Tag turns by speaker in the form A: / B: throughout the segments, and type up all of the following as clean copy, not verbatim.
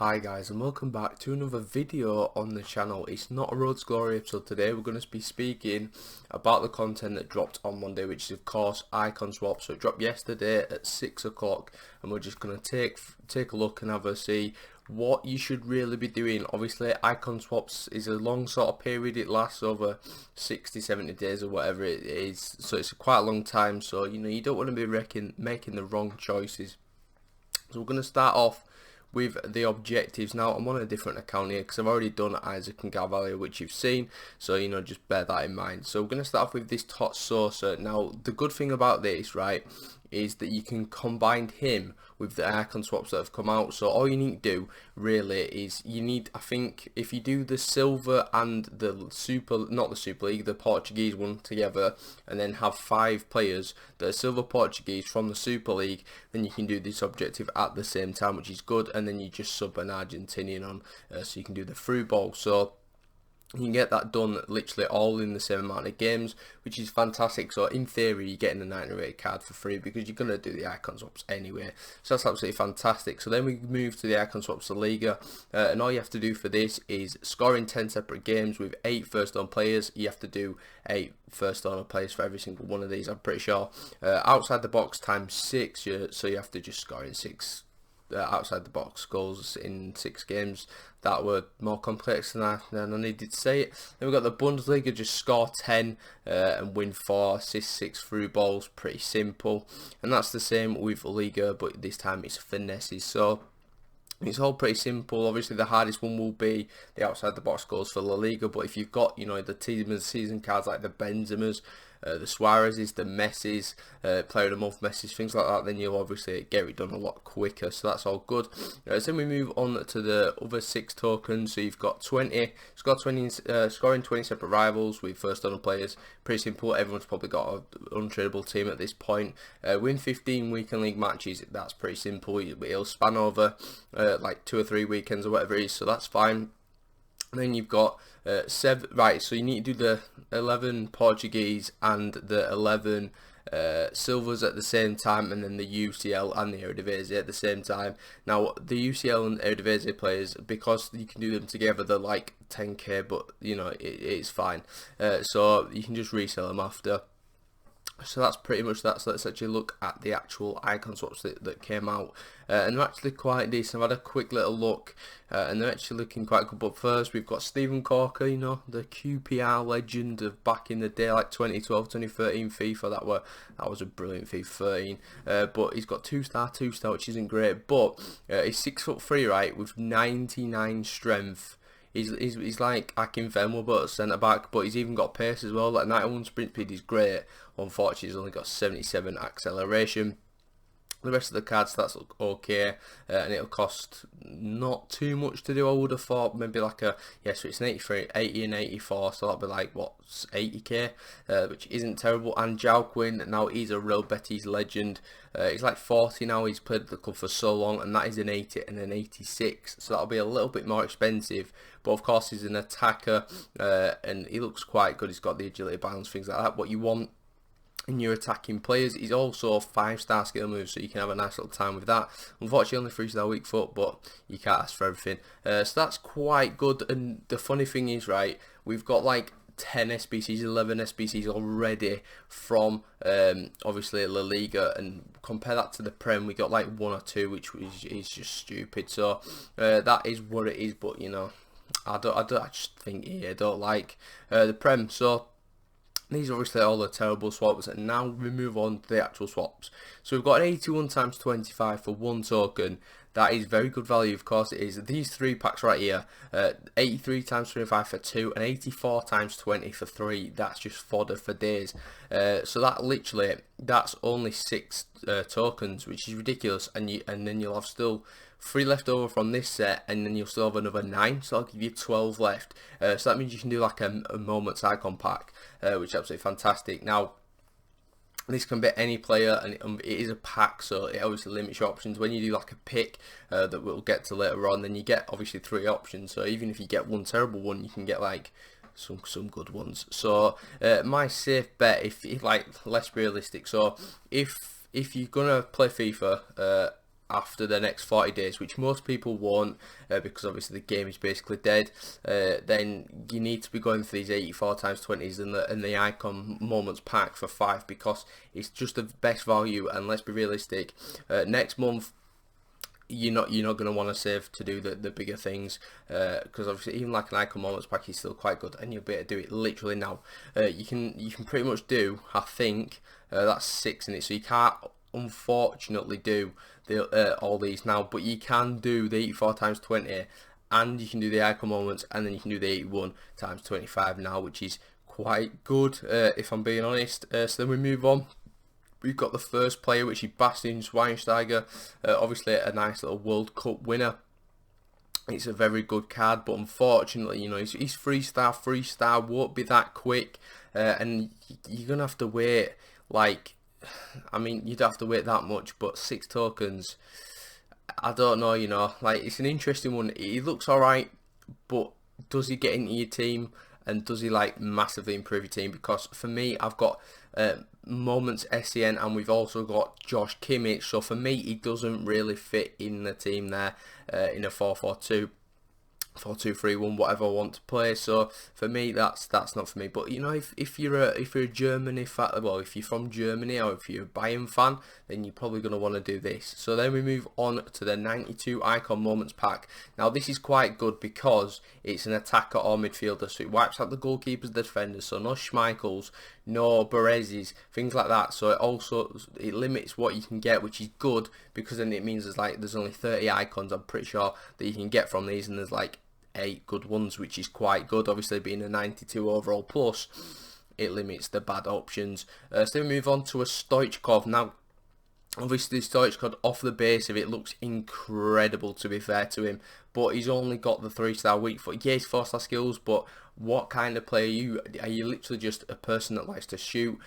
A: Hi guys, and welcome back to another video on the channel. It's not a Road to Glory episode today. We're going to be speaking about the content that dropped on Monday, which is of course icon swap. So it dropped yesterday at 6 o'clock, and we're just going to take a look and have a see what you should really be doing. Obviously icon swaps is a long sort of period. It lasts over 60-70 days or whatever it is, so it's quite a long time. So you don't want to be making the wrong choices. So we're going to start off with the objectives. Now I'm on a different account here because I've already done Isaac and Carvalho, which you've seen, so just bear that in mind. So we're going to start off with this Tot Sosa. Now the good thing about this, right, is that you can combine him with the icon swaps that have come out. So all you need to do really is I think if you do the silver and the not the Super League, the Portuguese one together, and then have 5 players that are silver Portuguese from the Super League, then you can do this objective at the same time, which is good. And then you just sub an Argentinian on, so you can do the through ball. So you can get that done literally all in the same amount of games, which is fantastic. So in theory you're getting a 90 rated card for free because you're going to do the icon swaps anyway, so that's absolutely fantastic. So then we move to the icon swaps, the Liga, and all you have to do for this is score in 10 separate games with 8 first on players. You have to do 8 first owner players for every single one of these, I'm pretty sure. Outside the box times 6, so you have to just score in 6 outside the box goals in 6 games. That were more complex than I needed to say it. Then we've got the Bundesliga, just score 10 and win 4, assist 6 through balls, pretty simple. And that's the same with Liga, but this time it's finesses. So it's all pretty simple. Obviously the hardest one will be the outside the box goals for La Liga, but if you've got the team of the season cards like the Benzemas, the Suarez's, the Messi's, player of the month Messi's, things like that, then you'll obviously get it done a lot quicker, so that's all good. So then we move on to the other 6 tokens. So you've got 20, scoring 20 separate rivals with first owner players, pretty simple. Everyone's probably got an untradeable team at this point. Win 15 weekend league matches, that's pretty simple. It'll span over like 2 or 3 weekends or whatever it is, so that's fine. And then you've got 7, right, so you need to do the 11 Portuguese and the 11 silvers at the same time, and then the UCL and the Eredivisie at the same time. Now the UCL and Eredivisie players, because you can do them together, they're like 10k, but it's fine, so you can just resell them after. So that's pretty much that. So let's actually look at the actual icon swaps that came out, and they're actually quite decent. I've had a quick little look, and they're actually looking quite good. But first we've got Steven Corker, the QPR legend of back in the day, like 2012, 2013 FIFA. That was a brilliant FIFA 13. But he's got 2-star, which isn't great. But he's 6'3", right, with 99 strength. He's like Akinfenwa but centre back, but he's even got pace as well. Like 91 sprint speed is great. Unfortunately, he's only got 77 acceleration. The rest of the card stats look okay, and it'll cost not too much to do. I would have thought maybe like so it's an 83, 80 and 84, so that'll be like what, 80k, which isn't terrible. And Jalquin, now he's a real Betis legend. He's like 40 now. He's played at the club for so long, and that is an 80 and an 86, so that'll be a little bit more expensive. But of course, he's an attacker, and he looks quite good. He's got the agility, balance, things like that. What you want in your attacking players. He's also 5-star skill moves, so you can have a nice little time with that. Unfortunately only 3-star weak foot, but you can't ask for everything, so that's quite good. And the funny thing is, right, we've got like 10 SBCs, 11 SBCs already from obviously La Liga, and compare that to the Prem, we got like 1 or 2, which is just stupid. So that is what it is. But I just think I don't like the Prem. So these are obviously all the terrible swaps, and now we move on to the actual swaps. So we've got 81 times 25 for 1 token. That is very good value, of course it is. These 3 packs right here, 83 times 25 for 2, and 84 times 20 for 3. That's just fodder for days. So that's only 6 tokens, which is ridiculous. And then you'll have still 3 left over from this set, and then you'll still have another 9, so I'll give you 12 left. So that means you can do like a moments icon pack, which is absolutely fantastic. Now this can be any player, and it is a pack, so it obviously limits your options. When you do like a pick that we'll get to later on, then you get obviously 3 options. So even if you get one terrible one, you can get like some good ones. So my safe bet, if like, let's be realistic, so if you're gonna play FIFA, after the next 40 days, which most people won't, because obviously the game is basically dead, then you need to be going for these 84 times 20s and the icon moments pack for 5, because it's just the best value. And let's be realistic, next month you're not going to want to save to do the bigger things, because obviously even like an icon moments pack is still quite good, and you'll be able to do it literally now. You can pretty much do, I think, that's 6 in it, so you can't unfortunately do all these now, but you can do the 84 times 20, and you can do the icon moments, and then you can do the 81 times 25 now, which is quite good, if I'm being honest. So then we move on. We've got the first player, which is Bastian Schweinsteiger, obviously a nice little World Cup winner. It's a very good card, but unfortunately, you know, he's 3-star, won't be that quick, and you're going to have to wait, like, I mean, you'd have to wait that much, but 6 tokens, I don't know, you know, like, it's an interesting one. He looks alright, but does he get into your team, and does he, like, massively improve your team? Because for me, I've got Moments SEN, and we've also got Josh Kimmich, so for me he doesn't really fit in the team there, in a 4-4-2, 4-2-3-1, whatever I want to play. So for me, that's not for me. But you know, if you're a Germany fan, well, if you're from Germany, or if you're a Bayern fan, then you're probably going to want to do this. So then we move on to the 92 icon moments pack. Now this is quite good because it's an attacker or midfielder, so it wipes out the goalkeepers, the defenders, so no Schmeichels, no Berezis, things like that. So it limits what you can get, which is good, because then it means there's only 30 icons, I'm pretty sure, that you can get from these, and there's like 8 good ones, which is quite good. Obviously being a 92 overall plus, it limits the bad options. So we move on to a Stoichkov. Now obviously Stoichkov, off the base of it, looks incredible, to be fair to him, but he's only got the 3-star weak foot. Yeah, he's 4-star skills, but what kind of player are you? Are you literally just a person that likes to shoot,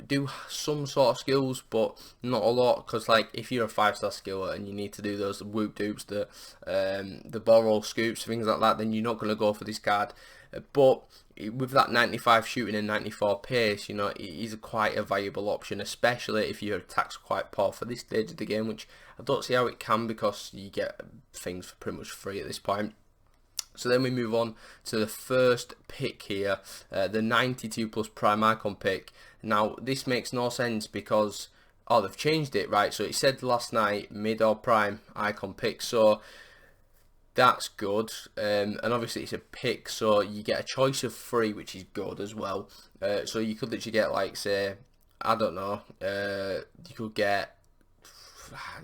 A: do some sort of skills, but not a lot? Because like, if you're a 5-star skiller and you need to do those whoop doops, the ball roll scoops, things like that, then you're not going to go for this card. But with that 95 shooting and 94 pace, you know, he's quite a valuable option, especially if your attack's quite poor for this stage of the game, which I don't see how it can, because you get things for pretty much free at this point. So then we move on to the first pick here, the 92 plus prime icon pick. Now this makes no sense because, oh, they've changed it, right? So it said last night mid or prime icon pick, so that's good, and obviously it's a pick, so you get a choice of 3, which is good as well. So you could literally get, like, say, I don't know, you could get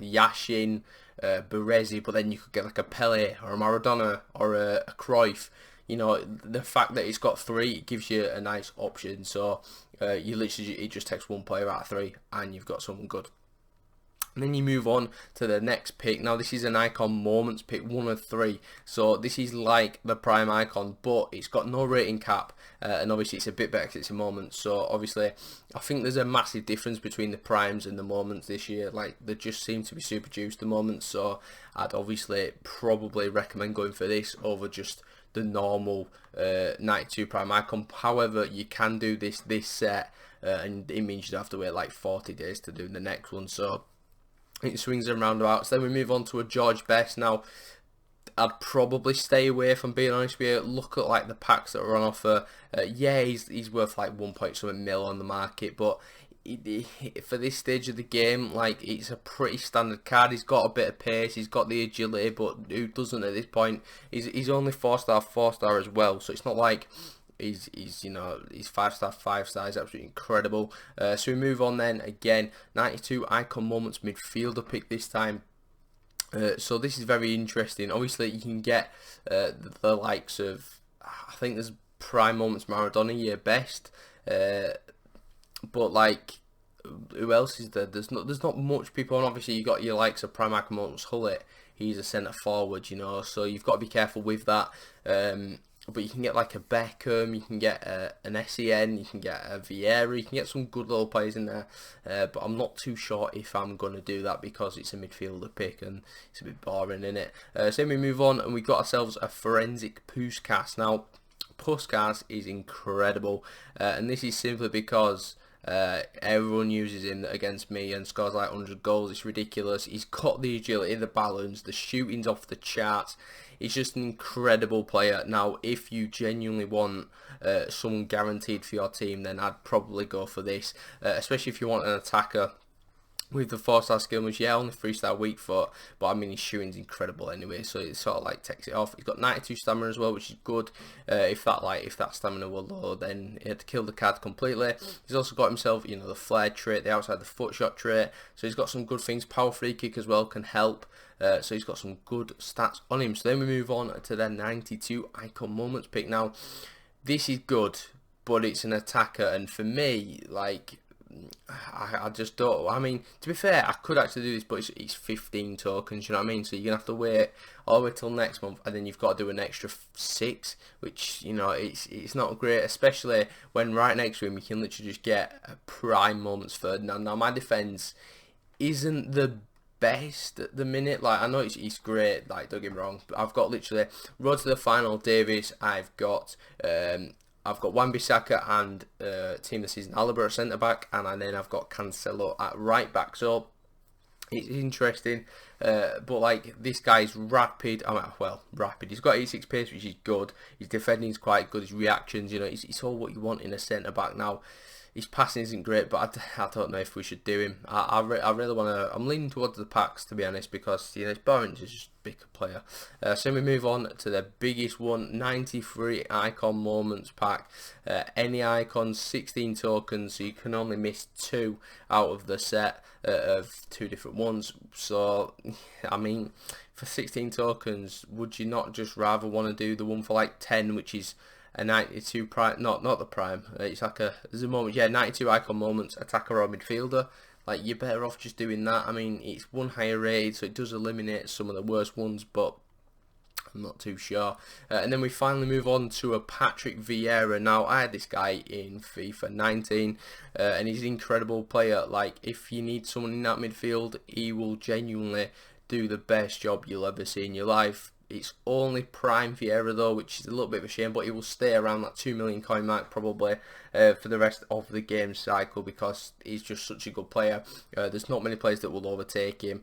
A: Yashin, Berezi, but then you could get like a Pele or a Maradona or a Cruyff. You know, the fact that it's got 3, it gives you a nice option. So you literally, it just takes 1 player out of 3 and you've got someone good. And then you move on to the next pick. Now this is an icon moments pick, 1 of 3. So this is like the prime icon, but it's got no rating cap, and obviously it's a bit better because it's a moment. So obviously I think there's a massive difference between the primes and the moments this year. Like, they just seem to be super juiced, the moments. So I'd obviously probably recommend going for this over just the normal 92 prime icon. However, you can do this set, and it means you have to wait like 40 days to do the next one. So it swings and roundabouts. Then we move on to a George Best. Now, I'd probably stay away, if I'm being honest with you. Look at like the packs that are on offer. Yeah, he's worth like 1 point something mil on the market, but for this stage of the game, like, it's a pretty standard card. He's got a bit of pace, he's got the agility, but who doesn't at this point? He's only 4-star as well, so it's not like he's you know, he's 5-star, he's absolutely incredible. So we move on then. Again, 92 icon moments midfielder pick this time. So this is very interesting. Obviously you can get the likes of, I think there's prime moments Maradona, yeah, best, but like, who else is there? There's not much people, and obviously you got your likes of prime icon moments Hullet. He's a centre forward, you know, so you've got to be careful with that. But you can get like a Beckham, you can get an SEN, you can get a Vieira, you can get some good little players in there. But I'm not too sure if I'm going to do that because it's a midfielder pick and it's a bit boring, isn't it? So then we move on and we got ourselves a forensic Puskas. Now, Puskas is incredible, and this is simply because Everyone uses him against me and scores like 100 goals. It's ridiculous. He's got the agility, the balance, the shooting's off the charts. He's just an incredible player. Now, if you genuinely want someone guaranteed for your team, then I'd probably go for this, especially if you want an attacker with the 4-star skill moves. Yeah, only 3-star weak foot, but I mean his shooting's incredible anyway, so it sort of like takes it off. He's got 92 stamina as well, which is good. If that stamina were low, then he had to kill the card completely. He's also got himself, you know, the flare trait, the outside the foot shot trait, so he's got some good things. Power free kick as well can help. So he's got some good stats on him. So then we move on to their 92 icon moments pick. Now, this is good, but it's an attacker, and for me, like, I just don't. I mean, to be fair, I could actually do this, but it's 15 tokens. You know what I mean? So you're gonna have to wait all the way till next month, and then you've got to do an extra 6, which, you know, it's not great, especially when right next to him you can literally just get a prime moments Ferdinand. Now my defense isn't the best at the minute. Like, I know it's great, like, don't get me wrong, but I've got literally road to the final Davis, I've got Wan-Bissaka and team of the season Alaba at centre back, and then I've got Cancelo at right back. So it's interesting, but like, this guy's rapid. Rapid. He's got 86 pace, which is good. His defending's quite good. His reactions, you know, it's all what you want in a centre back. Now, his passing isn't great, but I don't know if we should do him. I really want to. I'm leaning towards the packs, to be honest, because, you know, it's boring to just pick a player. So we move on to the biggest one, 93 icon moments pack. Any icons, 16 tokens, so you can only miss 2 out of the set of 2 different ones. So, I mean, for 16 tokens, would you not just rather want to do the one for like 10, which is a 92 prime, not the prime, it's like there's a moment, yeah, 92 icon moments, attacker or midfielder. Like, you're better off just doing that. I mean, it's one higher raid, so it does eliminate some of the worst ones, but I'm not too sure. And then we finally move on to a Patrick Vieira. Now, I had this guy in FIFA 19, and he's an incredible player. Like, if you need someone in that midfield, he will genuinely do the best job you'll ever see in your life. It's only prime Vieira though, which is a little bit of a shame, but he will stay around that 2 million coin mark probably for the rest of the game cycle, because he's just such a good player. There's not many players that will overtake him.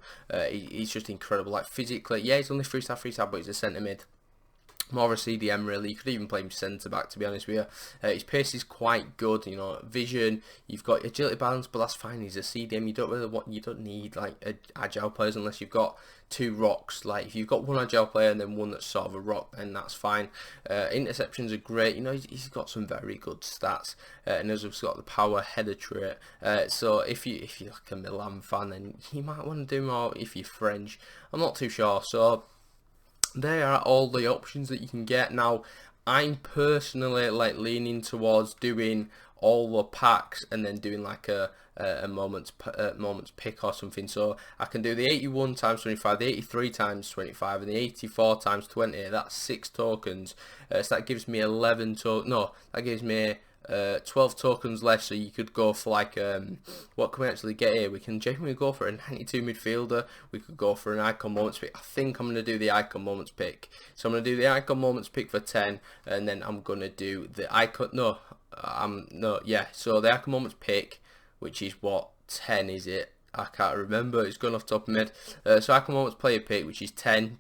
A: He's just incredible. Like, physically, yeah, he's only 3-star, but he's a centre mid. More of a CDM really. You could even play him centre back, to be honest with you. His pace is quite good, you know, vision, you've got agility, balance, but that's fine. He's a CDM. You don't need like agile players unless you've got 2 rocks. Like, if you've got one agile player and then one that's sort of a rock, then that's fine. Interceptions are great. You know, he's got some very good stats, and he's got the power header trait. So if you're like a Milan fan, then you might want to do more. If you're French, I'm not too sure. So there are all the options that you can get. Now, I'm personally like leaning towards doing all the packs and then doing like a moments pick or something. So I can do the 81 times 25, the 83 times 25, and the 84 times 20. That's 6 tokens. So that gives me that gives me 12 tokens left, so you could go for like what can we actually get here? We can genuinely go for a 92 midfielder. We could go for an icon moments pick. I think I'm going to do the icon moments pick. So I'm going to do the icon moments pick for 10, and then I'm going to do the icon so the icon moments pick, which is what, 10 is it? I can't remember, it's gone off the top of my head. So icon moments player pick, which is 10.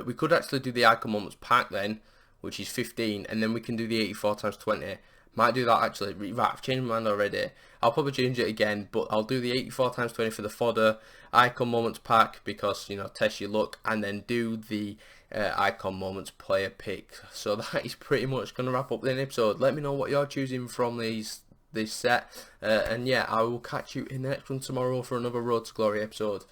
A: We could actually do the icon moments pack then, which is 15, and then we can do the 84 times 20. Might do that actually. Right, I've changed my mind already. I'll probably change it again, but I'll do the 84 times 20 for the fodder, icon moments pack, because, you know, test your luck, and then do the icon moments player pick. So that is pretty much going to wrap up the episode. Let me know what you're choosing from this set, and yeah, I will catch you in the next one tomorrow for another Road to Glory episode.